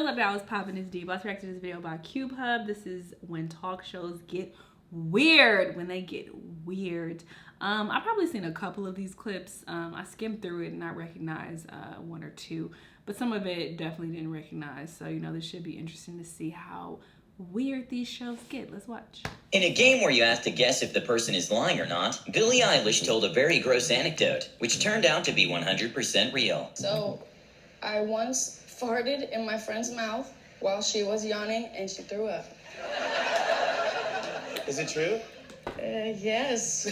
What's up, y'all? It's poppin'. It's D. Let's react to this video by Cube Hub. This is when talk shows get weird. When they get weird. I've probably seen a couple of these clips. I skimmed through it and I recognized one or two, but some of it definitely didn't recognize. So, this should be interesting to see how weird these shows get. Let's watch. In a game where you have to guess if the person is lying or not, Billie Eilish told a very gross anecdote, which turned out to be 100% real. So, I once farted in my friend's mouth while she was yawning and she threw up. Is it true? Yes.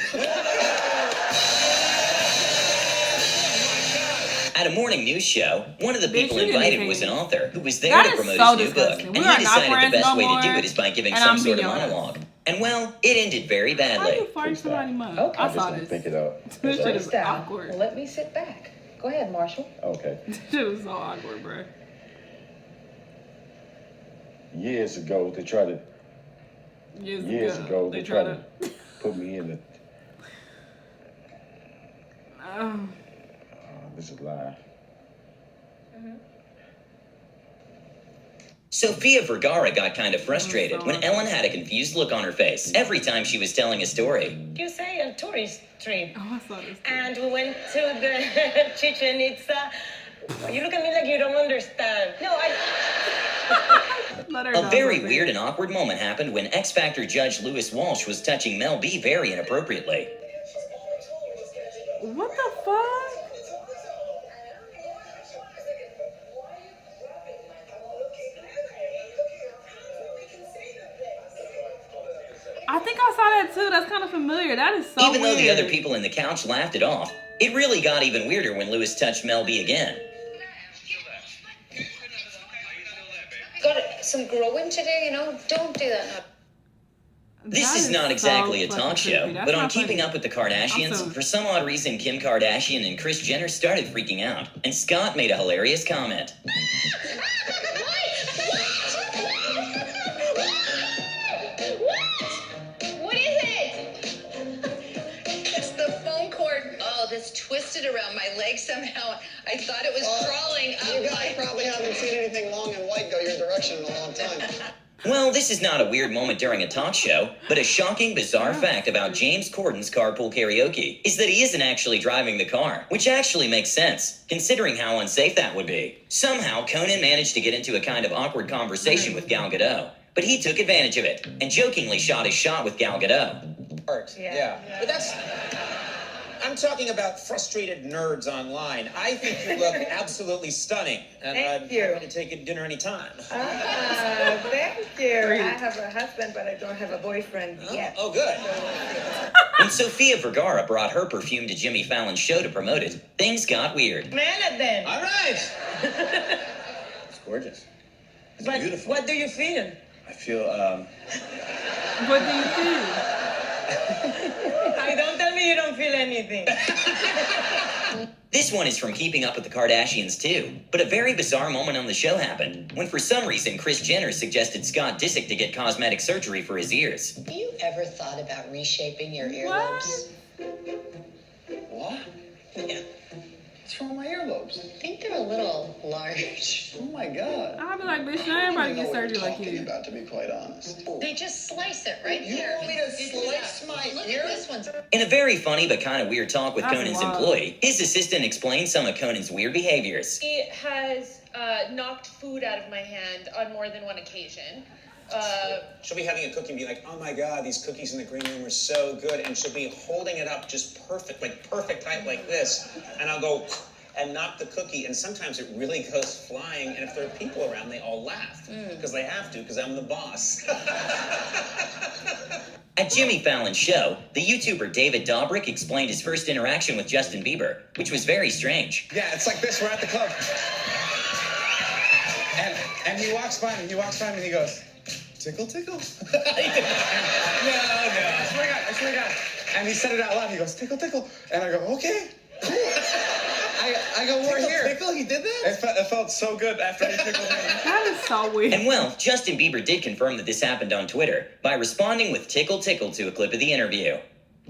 At a morning news show, one of the people invited was an author who was there to promote his new book, and he decided the best way to do it is by giving some sort of monologue. And well, it ended very badly. How you fart somebody's mouth? Okay. I saw this. Think it out. This shit is down. awkward. Let me sit back. Go ahead, Marshall. Okay. This shit was so awkward, bro. Years ago, they tried to put me in the. This is a lie. Sofia Vergara got kind of frustrated when Ellen had a confused look on her face every time she was telling a story. You say a tourist trip. Oh, I saw this. And we went to the Chichen Itza. You look at me like you don't understand. No, A very weird and awkward moment happened when X Factor judge Lewis Walsh was touching Mel B very inappropriately. What the fuck? I think I saw that too. That's kind of familiar. That is so Even though weird. the other people in the couch laughed it off, it really got even weirder when Lewis touched Mel B again. Got some growing to do, don't do that. This is not exactly a talk show, but on Keeping Up with the Kardashians, for some odd reason, Kim Kardashian and Kris Jenner started freaking out, and Scott made a hilarious comment. What is it? It's the phone cord. Oh, that's twisted around my leg somehow. I thought it was crawling up. You guys probably haven't seen anything long and white go your direction in a long time. Well, this is not a weird moment during a talk show, but a shocking, bizarre fact about James Corden's carpool karaoke is that he isn't actually driving the car, which actually makes sense, considering how unsafe that would be. Somehow, Conan managed to get into a kind of awkward conversation with Gal Gadot, but he took advantage of it and jokingly shot his shot with Gal Gadot. Yeah. But I'm talking about frustrated nerds online. I think you look absolutely stunning. And Thank you. happy to take a dinner anytime. thank you. I have a husband, but I don't have a boyfriend yet. Oh, good. When Sofia Vergara brought her perfume to Jimmy Fallon's show to promote it, things got weird. Smell it then. All right. It's gorgeous. It's But beautiful. what do you feel? I feel, What do you think? Don't tell me you don't feel anything. This one is from Keeping Up with the Kardashians too, but a very bizarre moment on the show happened when for some reason Kris Jenner suggested Scott Disick to get cosmetic surgery for his ears. Have you ever thought about reshaping your earlobes? what? Yeah. What's wrong with my earlobes? I think they're a little large. Oh, my God. I'll be like, bitch, not everybody get surgery like you. about, to be quite honest. They just slice it right You there. want me to slice my Look ear? at this one. In a very funny but kind of weird talk with That's Conan's wild. employee, his assistant explained some of Conan's weird behaviors. He has knocked food out of my hand on more than one occasion. She'll be having a cookie and be like, oh my God, these cookies in the green room are so good. And she'll be holding it up just perfect, like perfect height like this. And I'll go and knock the cookie. And sometimes it really goes flying. And if there are people around, they all laugh because they have to, because I'm the boss. At Jimmy Fallon's show, the YouTuber David Dobrik explained his first interaction with Justin Bieber, which was very strange. Yeah, it's like this. We're at the club. And he walks by me. And he goes, tickle, tickle. No. I swear to God. And he said it out loud. He goes, tickle, tickle. And I go, okay. I go, we're here. Tickle? He did that? It felt so good after he tickled me. That is so weird. And well, Justin Bieber did confirm that this happened on Twitter by responding with tickle tickle to a clip of the interview.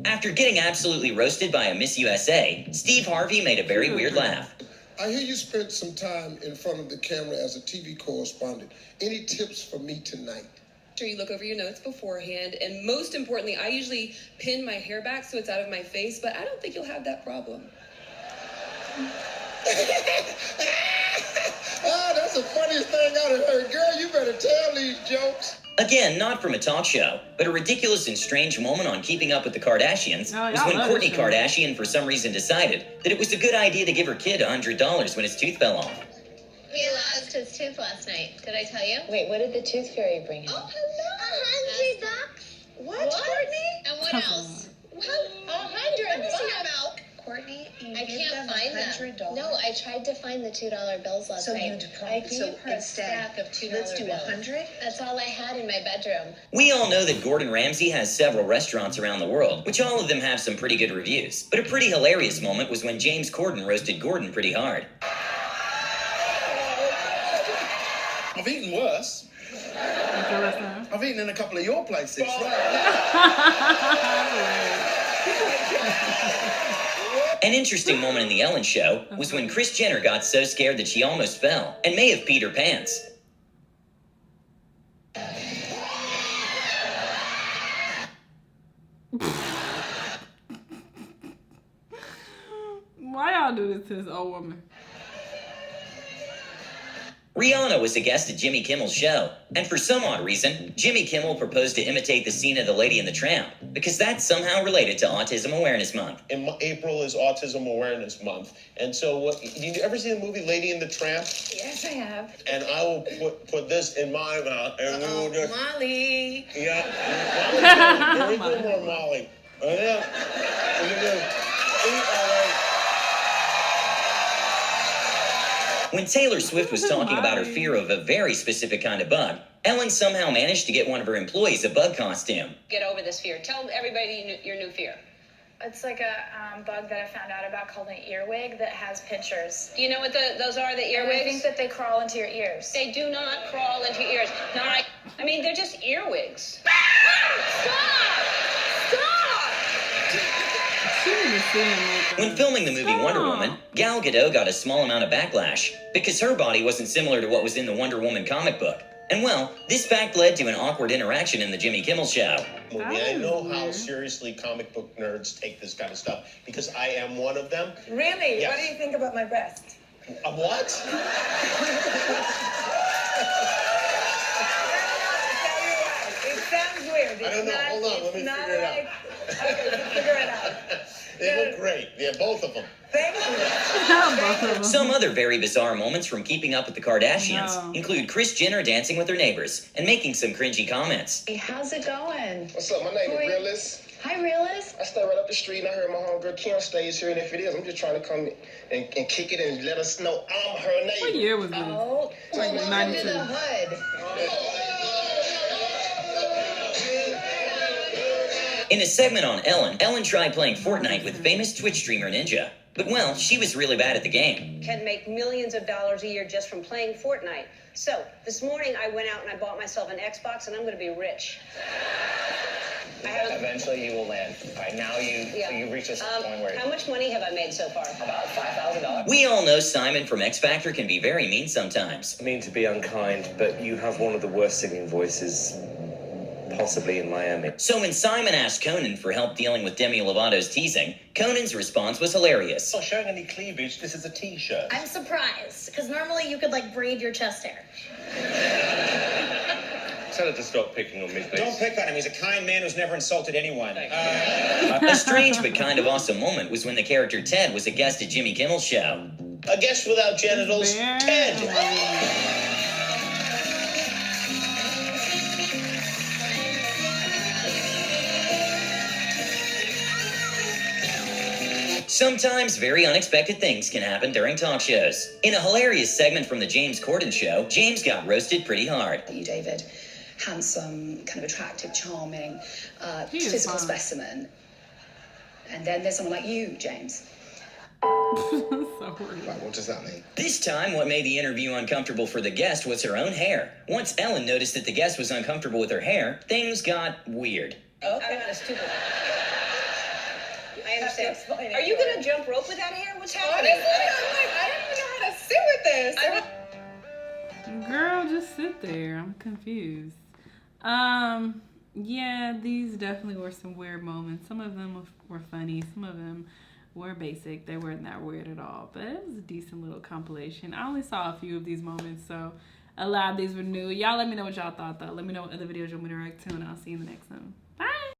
After getting absolutely roasted by a Miss USA, Steve Harvey made a very weird laugh. I hear you spent some time in front of the camera as a TV correspondent. Any tips for me tonight? Sure you look over your notes beforehand, and most importantly, I usually pin my hair back so it's out of my face, but I don't think you'll have that problem. Ah, that's the funniest thing I've heard. Girl, you better tell these jokes. Again, not from a talk show, but a ridiculous and strange moment on Keeping Up with the Kardashians was when Kourtney Kardashian for some reason decided that it was a good idea to give her kid $100 when his tooth fell off. He lost his tooth last night. Did I tell you? Wait, what did the tooth fairy bring him? Oh, hello. $100. What, Courtney? And what else? How? 100. Let me see your mouth. Courtney, I can't find them. No, I tried to find the $2 bills last night. I gave her a stack of $2 bills. Let's do 100? That's all I had in my bedroom. We all know that Gordon Ramsay has several restaurants around the world, which all of them have some pretty good reviews. But a pretty hilarious moment was when James Corden roasted Gordon pretty hard. I've eaten worse. I've eaten in a couple of your places. An interesting moment in The Ellen Show was when Kris Jenner got so scared that she almost fell and may have peed her pants. Why y'all do this to this old woman? Rihanna was a guest at Jimmy Kimmel's show, and for some odd reason, Jimmy Kimmel proposed to imitate the scene of The Lady and the Tramp, because that's somehow related to Autism Awareness Month. In April is Autism Awareness Month, and so did you ever see the movie Lady and the Tramp? Yes, I have. And I will put this in my mouth, and we will just... Molly. Yeah. Molly. There is no more Molly. And then we can do... When Taylor Swift was talking about her fear of a very specific kind of bug, Ellen somehow managed to get one of her employees a bug costume. Get over this fear. Tell everybody your new fear. It's like a bug that I found out about called an earwig that has pinchers. Do you know what those are, the And earwigs? I think that they crawl into your ears. They do not crawl into your ears. I mean, they're just earwigs. When filming the movie Wonder Woman, Gal Gadot got a small amount of backlash because her body wasn't similar to what was in the Wonder Woman comic book. And well, this fact led to an awkward interaction in the Jimmy Kimmel show. I know how seriously comic book nerds take this kind of stuff, because I am one of them. Really? Yes. What do you think about my breast? A what? It sounds weird. I don't know. Hold on. Let me figure it out. Okay, figure it out. They look great. Yeah, both of them. Some other very bizarre moments from Keeping Up with the Kardashians include Kris Jenner dancing with her neighbors and making some cringy comments. Hey, how's it going? What's up? My name is Realist. Hi, Realist. I stay right up the street and I heard my homegirl Kim stays here, and if it is, I'm just trying to come and kick it and let us know I'm her neighbor. What year was this? Oh, Like welcome 92. to the hood. In a segment on Ellen tried playing Fortnite with famous Twitch streamer Ninja. But well, she was really bad at the game. Can make millions of dollars a year just from playing Fortnite. So this morning I went out and I bought myself an Xbox, and I'm going to be rich. Eventually you will land. All right, now you reach this point where... How much money have I made so far? About $5,000. We all know Simon from X Factor can be very mean sometimes. I mean to be unkind, but you have one of the worst singing voices possibly in Miami. So when Simon asked Conan for help dealing with Demi Lovato's teasing, Conan's response was hilarious. Not showing any cleavage. This is a t-shirt. I'm surprised, because normally you could, braid your chest hair. Tell her to stop picking on me, please. Don't pick on him. He's a kind man who's never insulted anyone. A strange but kind of awesome moment was when the character Ted was a guest at Jimmy Kimmel's show. A guest without genitals, Ted. Sometimes very unexpected things can happen during talk shows. In a hilarious segment from the James Corden show, James got roasted pretty hard. You, David, handsome, kind of attractive, charming, physical specimen. And then there's someone like you, James. What does that mean? This time, what made the interview uncomfortable for the guest was her own hair. Once Ellen noticed that the guest was uncomfortable with her hair, things got weird. Okay. I'm not stupid. I understand. Are you going to jump rope with that hair? What's happening? Honestly, I don't even know sit with this. Girl, just sit there. I'm confused. Yeah, these definitely were some weird moments. Some of them were funny. Some of them were basic. They weren't that weird at all. But it was a decent little compilation. I only saw a few of these moments, so a lot of these were new. Y'all let me know what y'all thought, though. Let me know what other videos you want me to react to, and I'll see you in the next one. Bye!